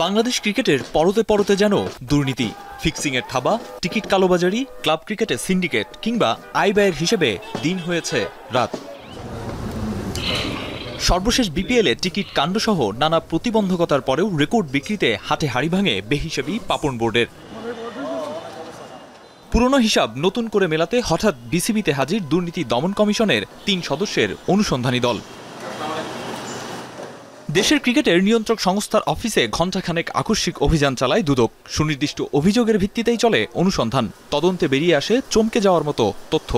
বাংলাদেশ ক্রিকেটের পরতে পরতে যেন দুর্নীতি, ফিক্সিংয়ের থাবা, টিকিট কালোবাজারি, ক্লাব ক্রিকেটের সিন্ডিকেট কিংবা আয় ব্যয়ের হিসেবে দিন হয়েছে রাত। সর্বশেষ বিপিএলে টিকিট কাণ্ডসহ নানা প্রতিবন্ধকতার পরেও রেকর্ড বিক্রিতে হাটে হাড়ি ভাঙে বেহিসাবি পাপন বোর্ডের। পুরনো হিসাব নতুন করে মেলাতে হঠাৎ বিসিবিতে হাজির দুর্নীতি দমন কমিশনের ৩ সদস্যের অনুসন্ধানী দল। দেশের ক্রিকেটের নিয়ন্ত্রক সংস্থার অফিসে ঘণ্টাখানেক আকস্মিক অভিযান চালায় দুদক। সুনির্দিষ্ট অভিযোগের ভিত্তিতেই চলে অনুসন্ধান। তদন্তে বেরিয়ে আসে চমকে যাওয়ার মতো তথ্য।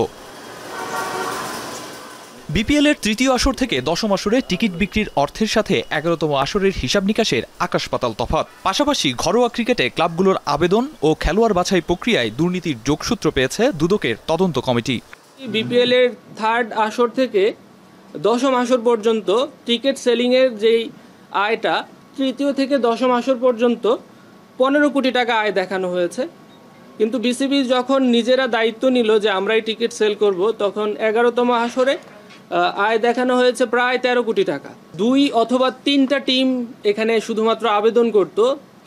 বিপিএলের তৃতীয় আসর থেকে দশম আসরে টিকিট বিক্রির অর্থের সাথে ১১তম আসরের হিসাব নিকাশের আকাশ পাতাল তফাৎ। পাশাপাশি ঘরোয়া ক্রিকেটে ক্লাবগুলোর আবেদন ও খেলোয়াড় বাছাই প্রক্রিয়ায় দুর্নীতির যোগসূত্র পেয়েছে দুদকের তদন্ত কমিটি। বিপিএলের থার্ড আসর থেকে দশম আসর পর্যন্ত টিকিট সেলিংয়ের যেই আয়টা তৃতীয় থেকে দশম আসর পর্যন্ত ১৫ কোটি টাকা আয় দেখানো হয়েছে। কিন্তু বিসিবি যখন নিজেরা দায়িত্ব নিল যে আমরাই টিকিট সেল করব, তখন ১১তম আসরে আয় দেখানো হয়েছে প্রায় ১৩ কোটি টাকা। ২ অথবা ৩টা টিম এখানে শুধুমাত্র আবেদন করত,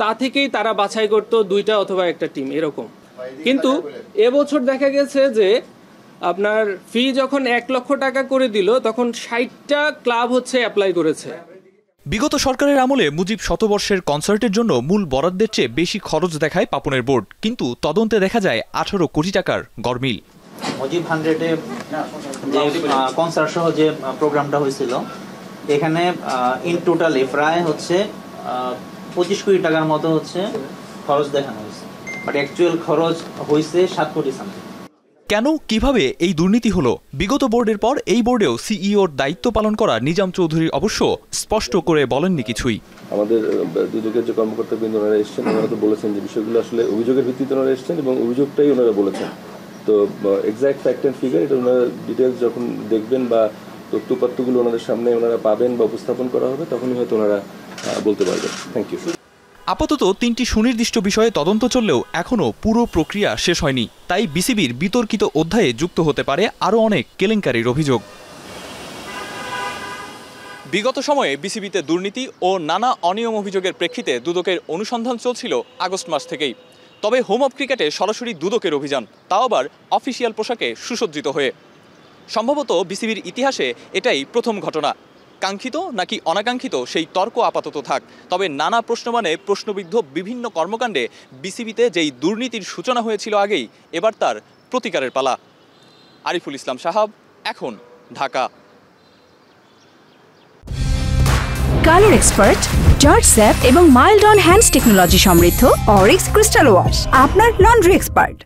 তা থেকেই তারা বাছাই করত ২টা অথবা একটা টিম এরকম। কিন্তু এবছর দেখা গেছে যে আপনার ফি যখন ১ লক্ষ টাকা করে দিল, তখন ৬০টা ক্লাব অ্যাপ্লাই করেছে। বিগত সরকারের আমলে মুজিব শতবর্ষের কনসার্টের জন্য মূল বরাদ্দের চেয়ে বেশি খরচ দেখায় পাপনের বোর্ড, কিন্তু তদন্তে দেখা যায় ১৮ কোটি টাকার গরমিল। মুজিব 100-এ যে কনসার্ট সহ যে প্রোগ্রামটা হয়েছিল, এখানে ইন টোটালি প্রায় ২৫ কোটি টাকার মতো খরচ দেখানো হয়েছে, বাট অ্যাকচুয়াল খরচ হয়েছে ৭ কোটি সামথিং। কেন, কিভাবে এই দুর্নীতি হলো? বিগত বোর্ডের পর এই বোর্ডেও সিইওর দায়িত্ব পালন করা নিজাম চৌধুরী অবশ্য স্পষ্ট করে বলেননি কিছুই। আমাদের দুদকের যে কর্মকর্তাবৃন্দ ওনারা এসেছেন, ওনারা তো বলেছেন যে বিষয়গুলো আসলে অভিযোগের ভিত্তিতে ওনারা এসেছেন এবং অভিযোগটাই ওনারা বলেছেন। তো এক্সাক্ট ফ্যাক্ট অ্যান্ড ফিগার এটা ওনারা ডিটেলস যখন দেখবেন বা তথ্যপত্রগুলো ওনাদের সামনে ওনারা পাবেন বা উপস্থাপন করা হবে, তখনই হয়তো ওনারা বলতে পারবেন। Thank you. আপাতত 3টি সুনির্দিষ্ট বিষয়ে তদন্ত চললেও এখনও পুরো প্রক্রিয়া শেষ হয়নি। তাই বিসিবির বিতর্কিত অধ্যায়ে যুক্ত হতে পারে আরও অনেক কেলেঙ্কারির অভিযোগ। বিগত সময়ে বিসিবিতে দুর্নীতি ও নানা অনিয়ম অভিযোগের প্রেক্ষিতে দুদকের অনুসন্ধান চলছিল আগস্ট মাস থেকেই। তবে হোম অব ক্রিকেটে সরাসরি দুদকের অভিযান, তাও আবার অফিসিয়াল পোশাকে সুসজ্জিত হয়ে। সম্ভবত বিসিবির ইতিহাসে এটাই প্রথম ঘটনা। কাঙ্ক্ষিত নাকি অনাকাঙ্ক্ষিত সেই তর্ক আপাতত থাক, তবে নানা প্রশ্নমানে প্রশ্নবিদ্ধ বিভিন্ন কর্মকাণ্ডে বিসিবিতে যেই দুর্নীতির সূচনা হয়েছিল আগেই, এবার তার প্রতিকারের পালা। আরিফুল ইসলাম সাহাব, এখন, Dhaka. Colour expert, George sap এবং মাইল্ড অন হ্যান্ডস টেকনোলজি সমৃদ্ধ অরিক্স ক্রিস্টাল ওয়াশ আপনার লন্ড্রি এক্সপার্ট।